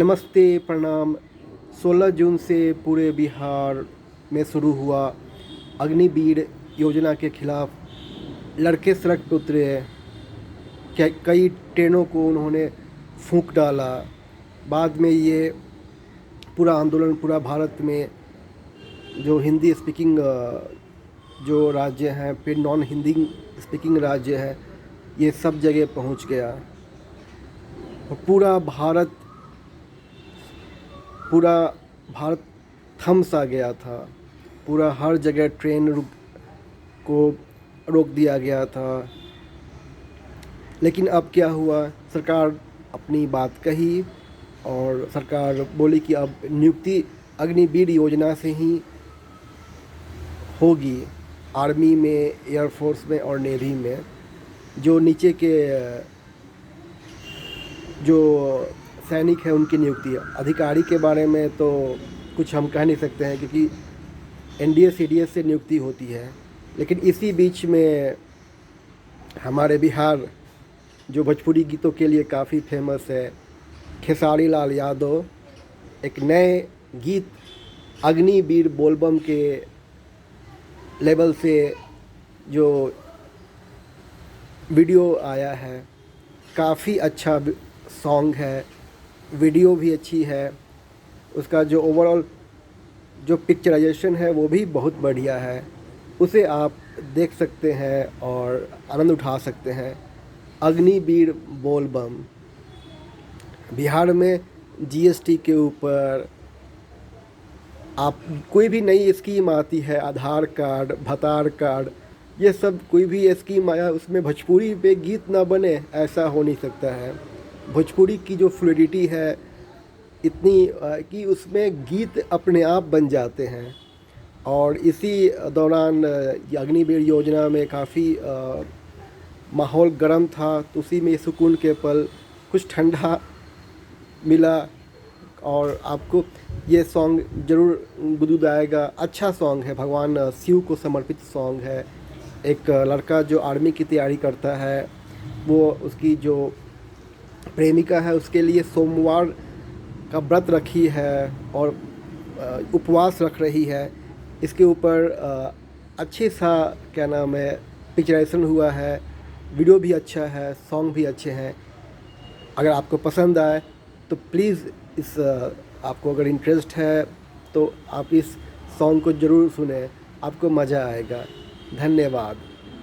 नमस्ते प्रणाम। 16 जून से पूरे बिहार में शुरू हुआ अग्निवीर योजना के खिलाफ लड़के सड़क पर उतरे। कई ट्रेनों को उन्होंने फूंक डाला। बाद में ये पूरा आंदोलन पूरा भारत में जो हिंदी स्पीकिंग जो राज्य हैं, फिर नॉन हिंदी स्पीकिंग राज्य है, ये सब जगह पहुंच गया और पूरा भारत थम सा गया था। पूरा हर जगह ट्रेन रोक दिया गया था। लेकिन अब क्या हुआ, सरकार अपनी बात कही और सरकार बोली कि अब नियुक्ति अग्निवीर योजना से ही होगी। आर्मी में, एयरफोर्स में और नेवी में जो नीचे के जो सैनिक है उनकी नियुक्ति। अधिकारी के बारे में तो कुछ हम कह नहीं सकते हैं क्योंकि एनडीए सीडीएस से नियुक्ति होती है। लेकिन इसी बीच में हमारे बिहार जो भोजपुरी गीतों के लिए काफ़ी फेमस है, खेसारी लाल यादव एक नए गीत अग्निवीर बोलबम के लेवल से जो वीडियो आया है, काफ़ी अच्छा सॉन्ग है, वीडियो भी अच्छी है, उसका जो ओवरऑल जो पिक्चराइजेशन है वो भी बहुत बढ़िया है। उसे आप देख सकते हैं और आनंद उठा सकते हैं। अग्निवीर बोलबम। बिहार में जीएसटी के ऊपर आप कोई भी नई स्कीम आती है, आधार कार्ड, भतार कार्ड, ये सब कोई भी स्कीम आया उसमें भोजपुरी पे गीत ना बने, ऐसा हो नहीं सकता है। भोजपुरी की जो फ्लूइडिटी है इतनी कि उसमें गीत अपने आप बन जाते हैं। और इसी दौरान अग्निवीर योजना में काफ़ी माहौल गर्म था, तो उसी में सुकून के पल, कुछ ठंडा मिला और आपको ये सॉन्ग ज़रूर गुदगुदाएगा। अच्छा सॉन्ग है, भगवान शिव को समर्पित सॉन्ग है। एक लड़का जो आर्मी की तैयारी करता है, वो उसकी जो प्रेमिका है उसके लिए सोमवार का व्रत रखी है और उपवास रख रही है। इसके ऊपर अच्छे सा क्या नाम है पिक्चराइजेशन हुआ है, वीडियो भी अच्छा है, सॉन्ग भी अच्छे हैं। अगर आपको पसंद आए तो प्लीज़ आपको अगर इंटरेस्ट है तो आप इस सॉन्ग को ज़रूर सुनें, आपको मज़ा आएगा। धन्यवाद।